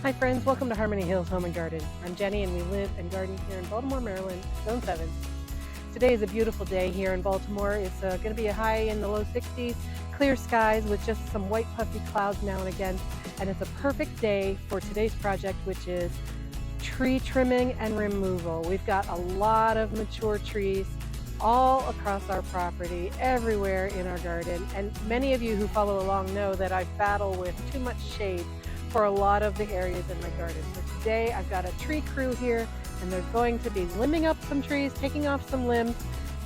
Hi friends, welcome to Harmony Hills Home and Garden. I'm Jenny and we live and garden here in Baltimore, Maryland, Zone 7. Today is a beautiful day here in Baltimore. It's going to be a high in the low 60s, clear skies with just some white puffy clouds now and again. And it's a perfect day for today's project, which is tree trimming and removal. We've got a lot of mature trees all across our property, everywhere in our garden. And many of you who follow along know that I battle with too much shade for a lot of the areas in my garden. So today I've got a tree crew here and they're going to be limbing up some trees, taking off some limbs,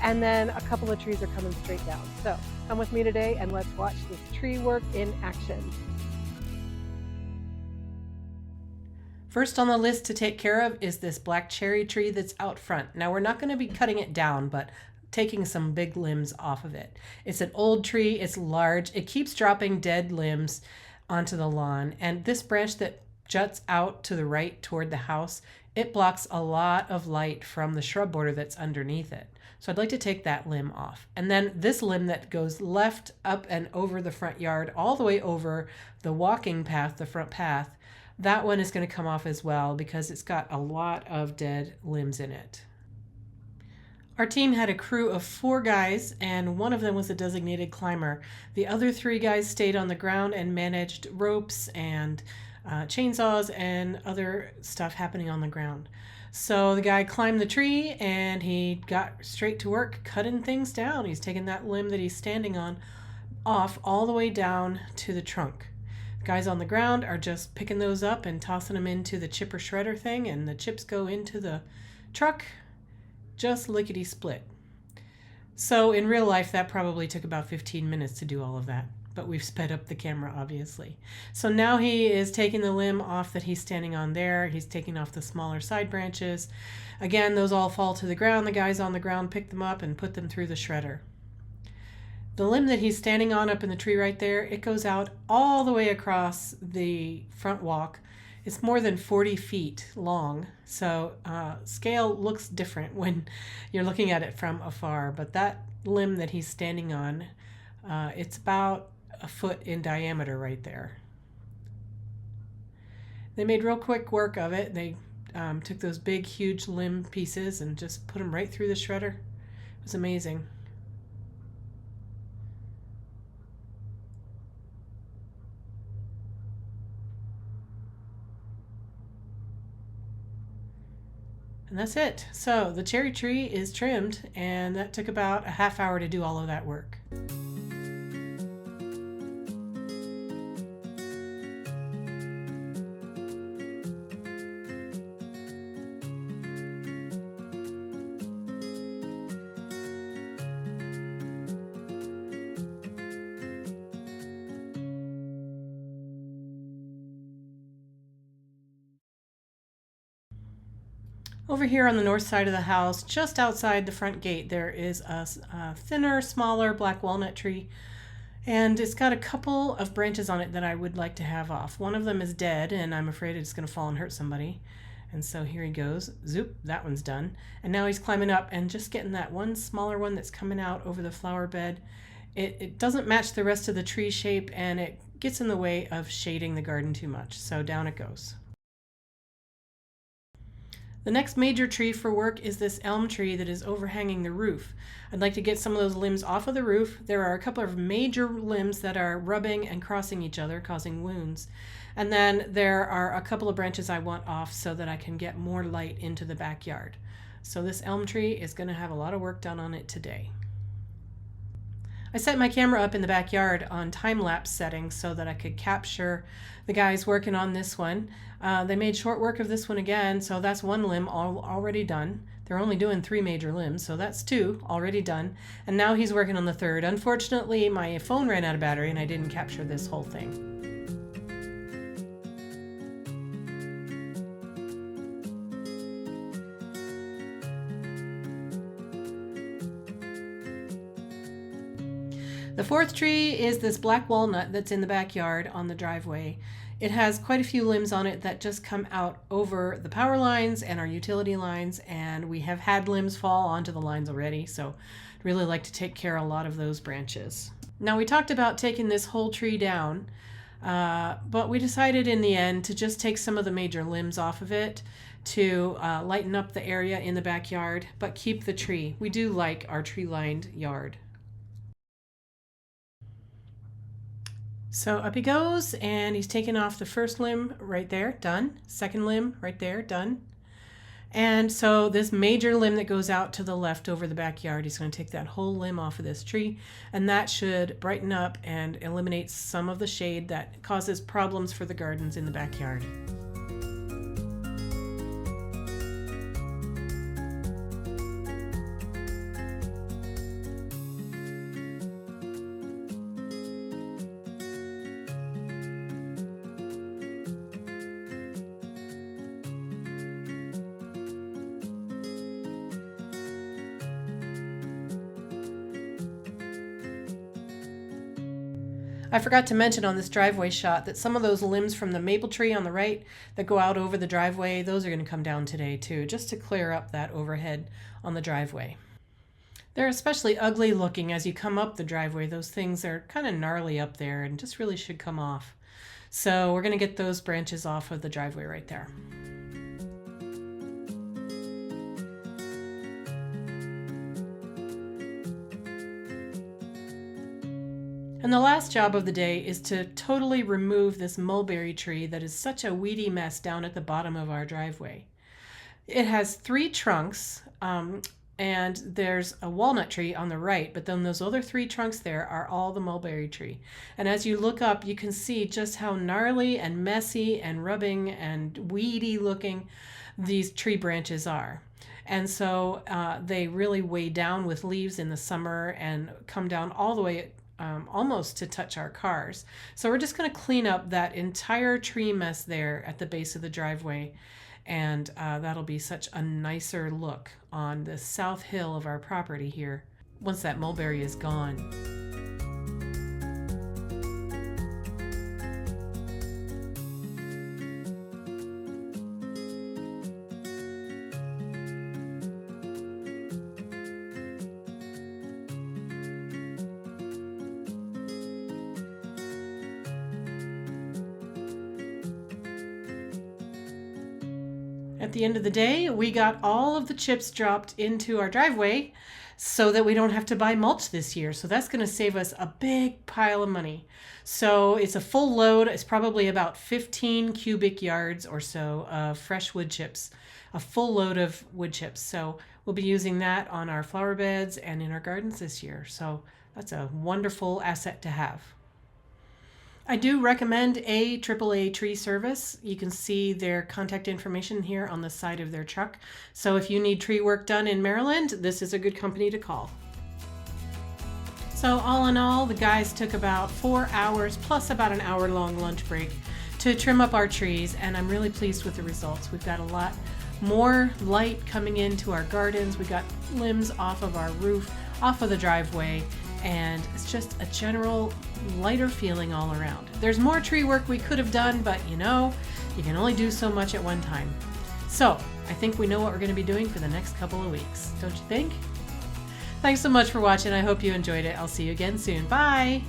and then a couple of trees are coming straight down. So come with me today and let's watch this tree work in action. First on the list to take care of is this black cherry tree that's out front. Now we're not going to be cutting it down, but taking some big limbs off of it. It's an old tree, it's large, it keeps dropping dead limbs onto the lawn, and this branch that juts out to the right toward the house, it blocks a lot of light from the shrub border that's underneath it. So I'd like to take that limb off. And then this limb that goes left up and over the front yard, all the way over the walking path, the front path, that one is going to come off as well because it's got a lot of dead limbs in it. Our team had a crew of 4 guys, and one of them was a designated climber. The other 3 guys stayed on the ground and managed ropes and chainsaws and other stuff happening on the ground. So the guy climbed the tree and he got straight to work cutting things down. He's taking that limb that he's standing on off all the way down to the trunk. The guys on the ground are just picking those up and tossing them into the chipper shredder thing, and the chips go into the truck just lickety split. So in real life that probably took about 15 minutes to do all of that, but we've sped up the camera obviously. So now he is taking the limb off that he's standing on there. He's taking off the smaller side branches. Again, those all fall to the ground. The guys on the ground pick them up and put them through the shredder. The limb that he's standing on up in the tree right there, it goes out all the way across the front walk. It's more than 40 feet long, so scale looks different when you're looking at it from afar, but that limb that he's standing on, it's about a foot in diameter right there. They made real quick work of it. They took those big, huge limb pieces and just put them right through the shredder. It was amazing. And that's it. So the cherry tree is trimmed, and that took about a half hour to do all of that work. Over here on the north side of the house, just outside the front gate, there is a thinner, smaller black walnut tree, and it's got a couple of branches on it that I would like to have off. One of them is dead, and I'm afraid it's going to fall and hurt somebody. And so here he goes. Zoop, that one's done. And now he's climbing up and just getting that one smaller one that's coming out over the flower bed. It doesn't match the rest of the tree shape, and it gets in the way of shading the garden too much. So down it goes. The next major tree for work is this elm tree that is overhanging the roof. I'd like to get some of those limbs off of the roof. There are a couple of major limbs that are rubbing and crossing each other, causing wounds. And then there are a couple of branches I want off so that I can get more light into the backyard. So this elm tree is going to have a lot of work done on it today. I set my camera up in the backyard on time-lapse settings so that I could capture the guys working on this one. They made short work of this one again, so that's one limb already done. They're only doing 3 major limbs, so that's 2 already done. And now he's working on the 3rd. Unfortunately, my phone ran out of battery and I didn't capture this whole thing. The 4th tree is this black walnut that's in the backyard on the driveway. It has quite a few limbs on it that just come out over the power lines and our utility lines, and we have had limbs fall onto the lines already, so I'd really like to take care of a lot of those branches. Now we talked about taking this whole tree down. But we decided in the end to just take some of the major limbs off of it to lighten up the area in the backyard, but keep the tree. We do like our tree-lined yard. So up he goes, and he's taking off the first limb right there, done. Second limb right there, done. And so this major limb that goes out to the left over the backyard, he's going to take that whole limb off of this tree, and that should brighten up and eliminate some of the shade that causes problems for the gardens in the backyard. I forgot to mention on this driveway shot that some of those limbs from the maple tree on the right that go out over the driveway, those are going to come down today too, just to clear up that overhead on the driveway. They're especially ugly looking as you come up the driveway. Those things are kind of gnarly up there and just really should come off. So we're going to get those branches off of the driveway right there. And the last job of the day is to totally remove this mulberry tree that is such a weedy mess down at the bottom of our driveway. It has 3 trunks, and there's a walnut tree on the right, but then those other 3 trunks there are all the mulberry tree. And as you look up, you can see just how gnarly and messy and rubbing and weedy looking these tree branches are. And so they really weigh down with leaves in the summer and come down all the way almost to touch our cars. So we're just going to clean up that entire tree mess there at the base of the driveway, and that'll be such a nicer look on the south hill of our property here once that mulberry is gone. At the end of the day, we got all of the chips dropped into our driveway so that we don't have to buy mulch this year. So that's going to save us a big pile of money. So it's a full load. It's probably about 15 cubic yards or so of fresh wood chips, a full load of wood chips. So we'll be using that on our flower beds and in our gardens this year. So that's a wonderful asset to have. I do recommend a AAA tree service. You can see their contact information here on the side of their truck. So if you need tree work done in Maryland, this is a good company to call. So all in all, the guys took about 4 hours plus about an hour-long lunch break to trim up our trees, and I'm really pleased with the results. We've got a lot more light coming into our gardens. We got limbs off of our roof, off of the driveway, and it's just a general lighter feeling all around. There's more tree work we could have done, but you know, you can only do so much at one time. So I think we know what we're going to be doing for the next couple of weeks, don't you think? Thanks so much for watching. I hope you enjoyed it. I'll see you again soon. Bye!